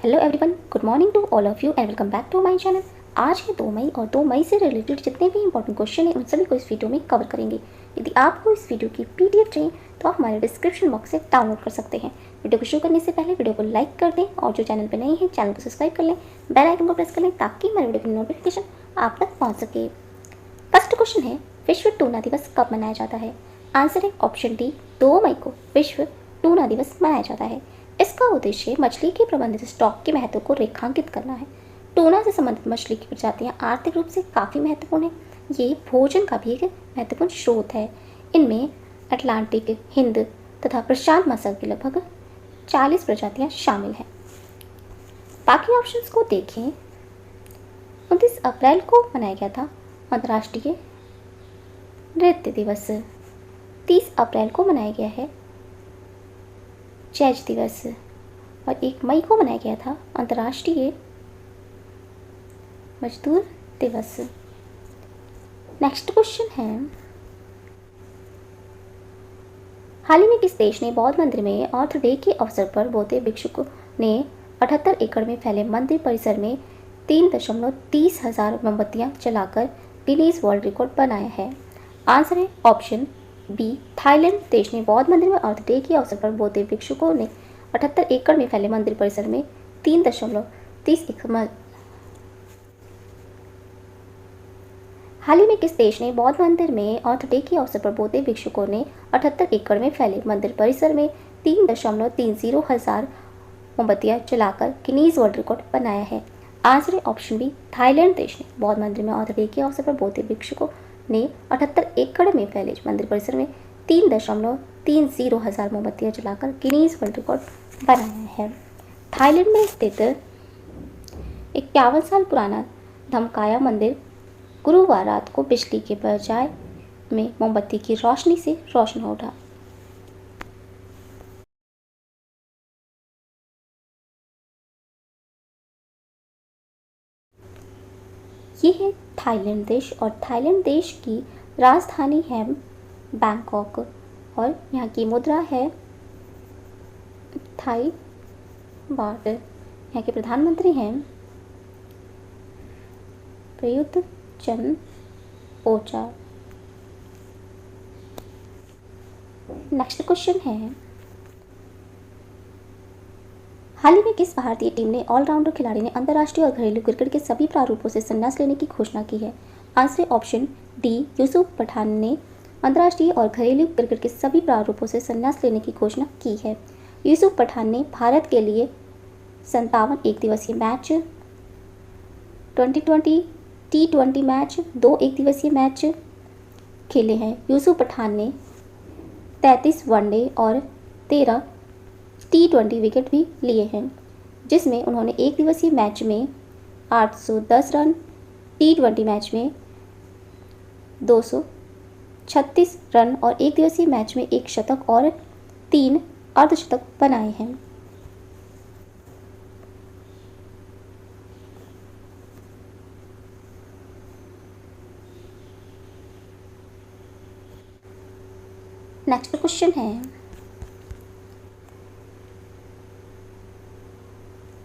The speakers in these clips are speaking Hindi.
Hello everyone, good morning to all of you and welcome back to my channel. आज है 2 मई और 2 मई से रिलेटेड जितने भी इंपॉर्टेंट क्वेश्चन हैं उन सभी को इस वीडियो में कवर करेंगे। यदि आपको इस वीडियो की पीडीएफ चाहिए तो आप हमारे डिस्क्रिप्शन बॉक्स से डाउनलोड कर सकते हैं। वीडियो को शुरू करने से पहले वीडियो को लाइक कर दें और जो चैनल पर नए हैं चैनल को सब्सक्राइब कर लें, बेल आइकन को प्रेस कर लें ताकि हमारे वीडियो की नोटिफिकेशन आप तक पहुँच सके। फर्स्ट क्वेश्चन है, विश्व टूना दिवस कब मनाया जाता है? आंसर है ऑप्शन डी, 2 मई को विश्व टूना दिवस मनाया जाता है। इसका उद्देश्य मछली के प्रबंधित स्टॉक के महत्व को रेखांकित करना है। टूना से संबंधित मछली की प्रजातियां आर्थिक रूप से काफ़ी महत्वपूर्ण है। ये भोजन का भी एक महत्वपूर्ण स्रोत है। इनमें अटलांटिक, हिंद तथा प्रशांत महासागर की लगभग 40 प्रजातियां शामिल हैं। बाकी ऑप्शंस को देखें। 29 अप्रैल को मनाया गया था अंतर्राष्ट्रीय नृत्य दिवस। 30 अप्रैल को मनाया गया है जैज दिवस और 1 मई को मनाया गया था अंतर्राष्ट्रीय मजदूर दिवस। नेक्स्ट क्वेश्चन है, हाल ही में किस देश ने बौद्ध मंदिर में अर्थ डे के अवसर पर बौद्ध भिक्षुकों ने 78 एकड़ में फैले मंदिर परिसर में 3.30 हजार मोमबत्तियां जलाकर गिनीज वर्ल्ड रिकॉर्ड बनाया है? आंसर है ऑप्शन बी, थाईलैंड देश ने बौद्ध मंदिर में अर्थ डे के अवसर पर बौद्ध भिक्षुकों ने 78 एकड़ में फैले मंदिर परिसर में 3.30 एकड़। हाल ही में किस देश ने बौद्ध मंदिर में अर्थ डे के अवसर पर बौद्ध भिक्षुकों ने 78 एकड़ में फैले मंदिर परिसर में 3.30 हजार मोमबत्तियां जलाकर गिनीज वर्ल्ड रिकॉर्ड बनाया है? आंसर है ऑप्शन बी, थाईलैंड देश ने बौद्ध मंदिर में अर्थ डे के अवसर पर बौद्ध भिक्षुकों ने 78 एकड़ में फैले मंदिर परिसर में 3.30 हजार मोमबत्तियां जलाकर गिनीज वर्ल्ड रिकॉर्ड बनाया है। थाईलैंड में स्थित 51 साल पुराना धम्मकाया मंदिर गुरुवार रात को बिजली के बजाय में मोमबत्ती की रोशनी से रोशन हो उठा। ये है थाईलैंड देश और थाईलैंड देश की राजधानी है बैंकॉक और यहाँ की मुद्रा है थाई बाट। यहाँ के प्रधानमंत्री हैं प्रयुक्त चंद ओचा। नेक्स्ट क्वेश्चन है, हाल ही में किस भारतीय टीम ने ऑलराउंडर खिलाड़ी ने अंतर्राष्ट्रीय और घरेलू क्रिकेट के सभी प्रारूपों से संन्यास लेने की घोषणा की है? Answer option D, Yusuf Pathan ने अंतर्राष्ट्रीय और घरेलू क्रिकेट के सभी प्रारूपों से संन्यास लेने की घोषणा की है। यूसुफ पठान ने भारत के लिए 57 एक दिवसीय मैच, 2020 T20 मैच, 2 एक दिवसीय मैच खेले हैं। यूसुफ पठान ने 33 वनडे और 13 T20 विकेट भी लिए हैं, जिसमें उन्होंने एक दिवसीय मैच में 810 रन, T20 मैच में 236 रन और एक दिवसीय मैच में 1 शतक और 3 अर्धशतक बनाए हैं। नेक्स्ट क्वेश्चन है,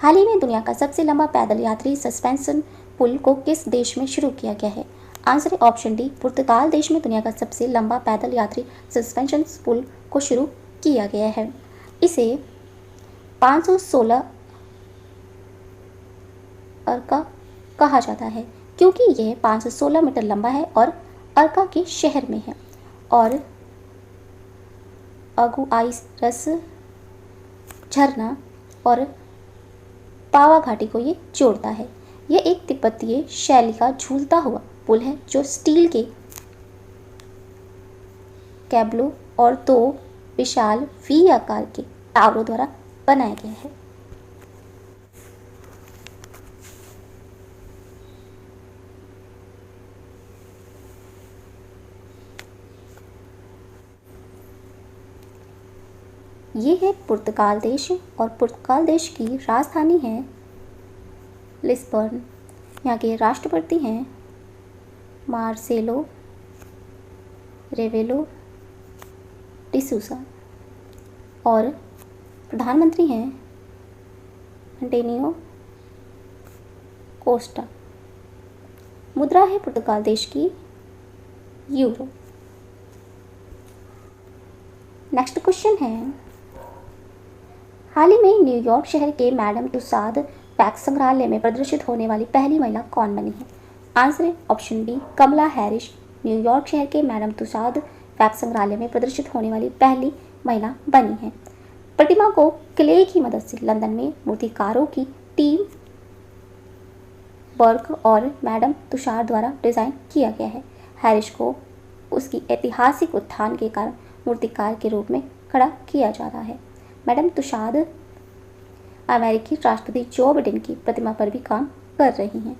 हाल ही में दुनिया का सबसे लंबा पैदल यात्री सस्पेंशन पुल को किस देश में शुरू किया गया है? आंसर है ऑप्शन डी, पुर्तगाल देश में दुनिया का सबसे लंबा पैदल यात्री सस्पेंशन पुल को शुरू किया गया है। इसे 516 अर्का कहा जाता है क्योंकि यह 516 मीटर लंबा है और अर्का के शहर में है और अगुआइरस झरना और पावा घाटी को ये जोड़ता है। यह एक तिब्बतीय शैली का झूलता हुआ पुल है जो स्टील के केबलों और 2 विशाल वी आकार के टावरों द्वारा बनाया गया है। ये है पुर्तगाल देश और पुर्तगाल देश की राजधानी है लिस्बर्न। यहाँ के राष्ट्रपति हैं मार्सेलो रेवेलो डिसूसा और प्रधानमंत्री हैं एंटोनियो कोस्टा। मुद्रा है पुर्तगाल देश की यूरो। नेक्स्ट क्वेश्चन है, हाल ही में न्यूयॉर्क शहर के मैडम तुसाद वैक्स संग्रहालय में प्रदर्शित होने वाली पहली महिला कौन बनी है? आंसर है ऑप्शन बी कमला हैरिस। न्यूयॉर्क शहर के मैडम तुसाद वैक्स संग्रहालय में प्रदर्शित होने वाली पहली महिला बनी है। प्रतिमा को क्ले की मदद से लंदन में मूर्तिकारों की टीम वर्क और मैडम तुषार द्वारा डिज़ाइन किया गया है। हैरिस को उसकी ऐतिहासिक उत्थान के कारण मूर्तिकार के रूप में खड़ा किया जा रहा है। मैडम तुषार अमेरिकी राष्ट्रपति जो बिडेन की प्रतिमा पर भी काम कर रही हैं।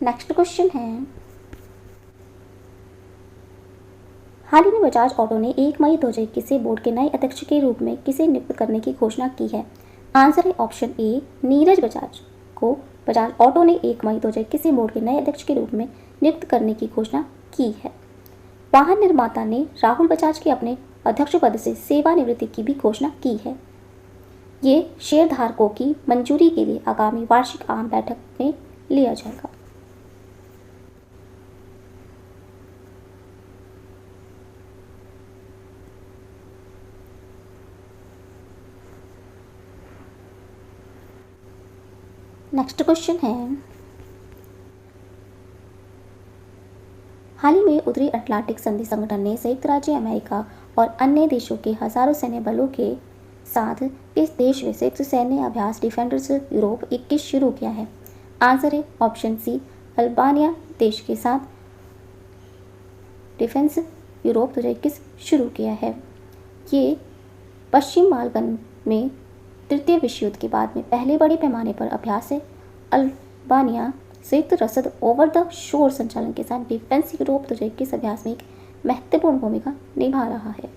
नेक्स्ट क्वेश्चन है, हाल ही में बजाज ऑटो ने 1 मई 2021 से बोर्ड के नए अध्यक्ष के रूप में किसे नियुक्त करने की घोषणा की है? आंसर है ऑप्शन ए नीरज बजाज को बजाज ऑटो ने 1 मई 2021 से बोर्ड के नए अध्यक्ष के रूप में नियुक्त करने की घोषणा की है। वाहन निर्माता ने राहुल बजाज के अपने अध्यक्ष पद से सेवानिवृत्ति की भी घोषणा की है। ये शेयरधारकों की मंजूरी के लिए आगामी वार्षिक आम बैठक में लिया जाएगा। नेक्स्ट क्वेश्चन है, हाल ही में उत्तरी अटलांटिक संधि संगठन ने संयुक्त राज्य अमेरिका और अन्य देशों के हजारों सैन्य बलों के साथ इस देश में संयुक्त सैन्य अभ्यास डिफेंडर्स यूरोप 21 शुरू किया है। आंसर है ऑप्शन सी अल्बानिया देश के साथ डिफेंस यूरोप 2021 शुरू किया है। ये पश्चिम बाल्कन में तृतीय विश्व युद्ध के बाद में पहले बड़े पैमाने पर अभ्यास है। अल्बानिया संयुक्त रसद ओवर द शोर संचालन के साथ डिफेंस यूरोप 2021 अभ्यास में एक महत्वपूर्ण भूमिका निभा रहा है।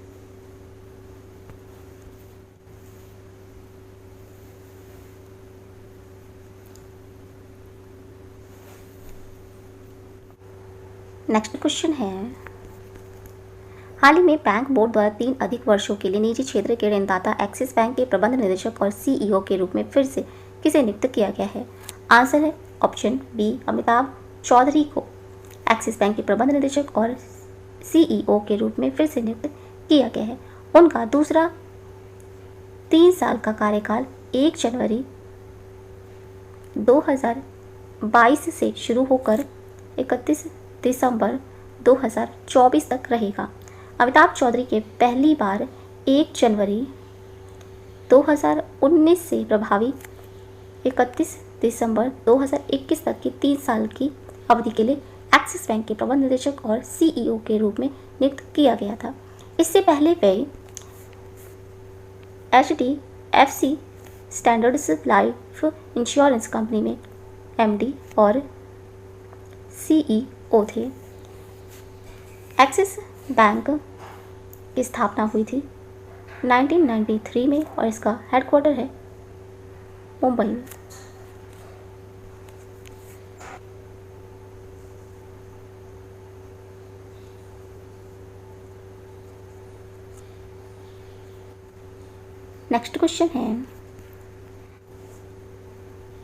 नेक्स्ट क्वेश्चन है, हाल ही में बैंक बोर्ड द्वारा 3 अधिक वर्षों के लिए निजी क्षेत्र के ऋणदाता एक्सिस बैंक के प्रबंध निदेशक और सीईओ के रूप में फिर से किसे नियुक्त किया गया है? आंसर है ऑप्शन बी अमिताभ चौधरी को एक्सिस बैंक के प्रबंध निदेशक और सीईओ के रूप में फिर से नियुक्त किया गया है। उनका दूसरा 3 साल का कार्यकाल 1 जनवरी 2022 से शुरू होकर 31 दिसंबर 2024 तक रहेगा। अमिताभ चौधरी के पहली बार 1 जनवरी 2019 से प्रभावी 31 दिसंबर 2021 तक की 3 साल की अवधि के लिए एक्सिस बैंक के प्रबंध निदेशक और सीईओ के रूप में नियुक्त किया गया था। इससे पहले वे HDFC standards life insurance company में एमडी और सीईओ थे। एक्सिस बैंक की स्थापना हुई थी 1993 में और इसका हेडक्वार्टर है मुंबई में। नेक्स्ट क्वेश्चन है,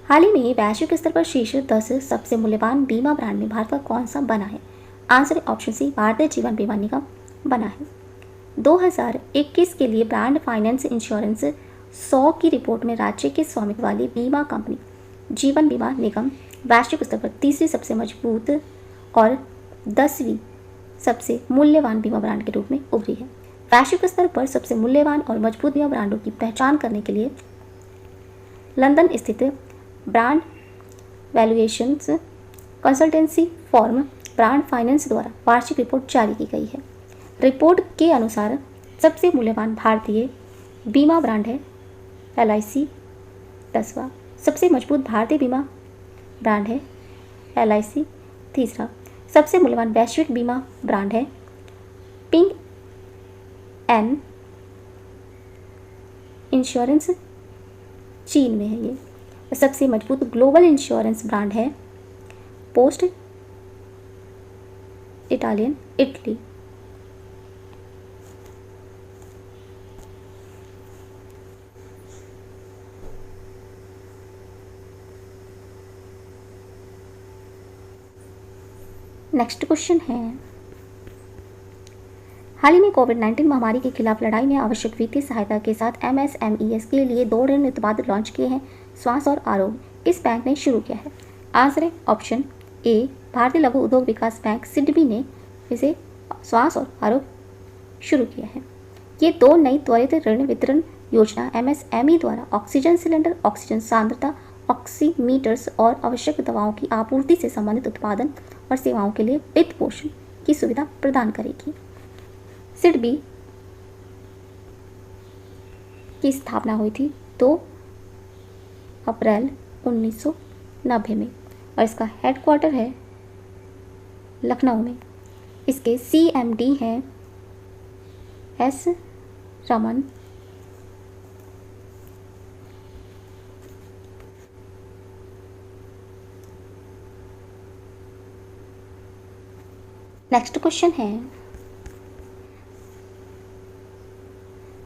हाल ही में वैश्विक स्तर पर शीर्ष 10 सबसे मूल्यवान बीमा ब्रांड में भारत का कौन सा बना है? आंसर है ऑप्शन सी भारतीय जीवन बीमा निगम बना है। 2021 के लिए ब्रांड फाइनेंस इंश्योरेंस 100 की रिपोर्ट में राज्य के स्वामित्व वाली बीमा कंपनी जीवन बीमा निगम वैश्विक स्तर पर तीसरी सबसे मजबूत और 10वीं सबसे मूल्यवान बीमा ब्रांड के रूप में उभरी है। वैश्विक स्तर पर सबसे मूल्यवान और मजबूत बीमा ब्रांडों की पहचान करने के लिए लंदन स्थित brand valuations consultancy firm brand finance द्वारा वार्षिक रिपोर्ट जारी की गई है। रिपोर्ट के अनुसार सबसे मूल्यवान भारतीय बीमा ब्रांड है LIC। 10वां सबसे मजबूत भारतीय बीमा ब्रांड है LIC। 3रा सबसे मूल्यवान वैश्विक बीमा ब्रांड है पिंग एन इंश्योरेंस, चीन में है ये। सबसे मजबूत ग्लोबल इंश्योरेंस ब्रांड है post Italian, Italy. Next question है, हाल ही में कोविड-19 महामारी के खिलाफ लड़ाई में आवश्यक वित्तीय सहायता के साथ MSMEs के लिए 2 ऋण उत्पाद लॉन्च किए हैं। स्वास्थ्य और आरोग्य किस बैंक ने शुरू किया है? आंसर है ऑप्शन ए, भारतीय लघु उद्योग विकास बैंक सिडबी ने इसे स्वास्थ्य और आरोग्य शुरू किया है। ये 2 नई त्वरित ऋण वितरण योजना MSME द्वारा ऑक्सीजन सिलेंडर, ऑक्सीजन सांद्रता, ऑक्सीमीटर्स और आवश्यक दवाओं की आपूर्ति से संबंधित उत्पादन और सेवाओं के लिए वित्त पोषण की सुविधा प्रदान करेगी। सिडबी की स्थापना हुई थी 2 अप्रैल 1990 में और इसका हेडक्वार्टर है लखनऊ में। इसके CMD हैं S रमन। नेक्स्ट क्वेश्चन है,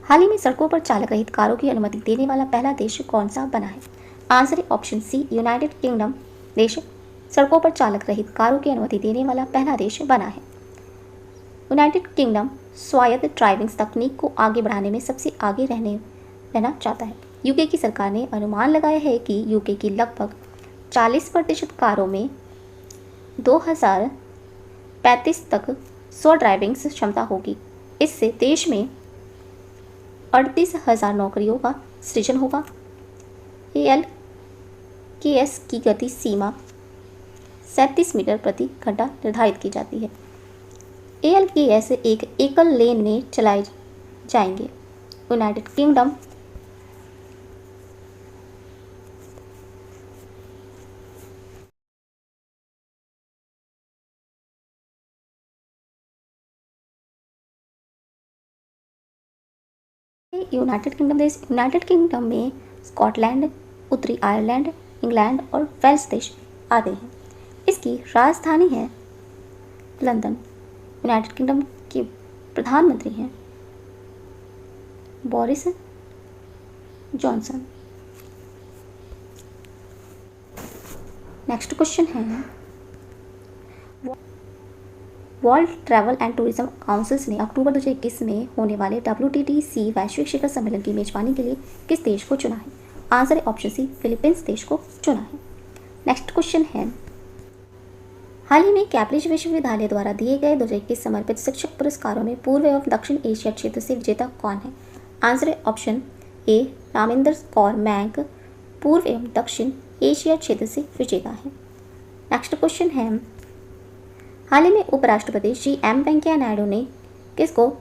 हाल ही में सड़कों पर चालक रहित कारों की अनुमति देने वाला पहला देश कौन सा बना है? आंसर है ऑप्शन सी, यूनाइटेड किंगडम देश सड़कों पर चालक रहित कारों की अनुमति देने वाला पहला देश बना है। यूनाइटेड किंगडम स्वायत्त ड्राइविंग तकनीक को आगे बढ़ाने में सबसे आगे रहना चाहता है। यूके की सरकार ने अनुमान लगाया है कि यूके की लगभग 40% कारों में 2035 तक स्व ड्राइविंग क्षमता होगी। इससे देश में 38,000 नौकरियों का सृजन होगा। ALKS की गति सीमा 37 मीटर प्रति घंटा निर्धारित की जाती है। ALKS एक एकल लेन में चलाए जाएंगे। यूनाइटेड किंगडम यूनाइटेड किंगडम में स्कॉटलैंड, उत्तरी आयरलैंड, इंग्लैंड और वेल्स देश आते हैं। इसकी राजधानी है लंदन। यूनाइटेड किंगडम के प्रधानमंत्री हैं बोरिस जॉनसन। नेक्स्ट क्वेश्चन है, world travel and tourism councils ने अक्टूबर 2021 में होने वाले WTTC वैश्विक शिखर सम्मेलन की मेजबानी के लिए किस देश को चुना है? आंसर है ऑप्शन सी, फिलीपींस देश को चुना है। नेक्स्ट क्वेश्चन है, हाल ही में कैम्ब्रिज विश्वविद्यालय द्वारा दिए गए 2021 समर्पित शिक्षक पुरस्कारों में पूर्व एवं दक्षिण एशिया क्षेत्र से विजेता कौन है? आंसर है ऑप्शन ए, रामेंद्र कौर मैंक पूर्व एवं दक्षिण एशिया क्षेत्र से विजेता है। नेक्स्ट क्वेश्चन है, हाल ही में उपराष्ट्रपति श्री M वेंकैया नायडू ने किसको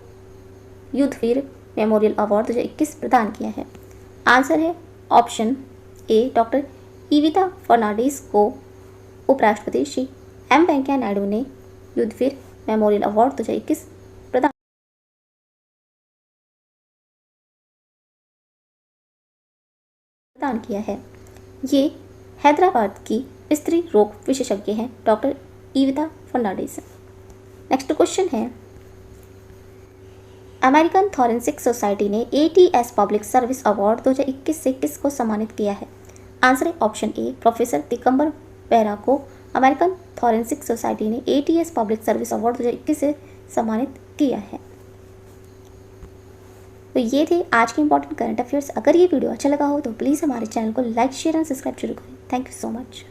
युद्धवीर मेमोरियल अवार्ड 2021 प्रदान किया है? आंसर है ऑप्शन ए, डॉक्टर ईविता फर्नांडिस को उपराष्ट्रपति श्री M वेंकैया नायडू ने युद्धवीर मेमोरियल अवार्ड 2021 प्रदान किया है। ये हैदराबाद की स्त्री रोग विशेषज्ञ हैं डॉक्टर ईविता फर्नांडिस। नेक्स्ट क्वेश्चन है, अमेरिकन थोरेंसिक सोसाइटी ने ATS पब्लिक सर्विस अवार्ड 2021 से किसको सम्मानित किया है? आंसर है option A, professor Digambar Behera को अमेरिकन थोरेंसिक सोसाइटी ने ATS पब्लिक सर्विस अवार्ड 2021 से सम्मानित किया है। तो ये थे आज के इंपॉर्टेंट करंट अफेयर्स। अगर ये वीडियो अच्छा लगा हो तो प्लीज़ हमारे चैनल को लाइक, शेयर एंड सब्सक्राइब जरूर करें। Thank you so much.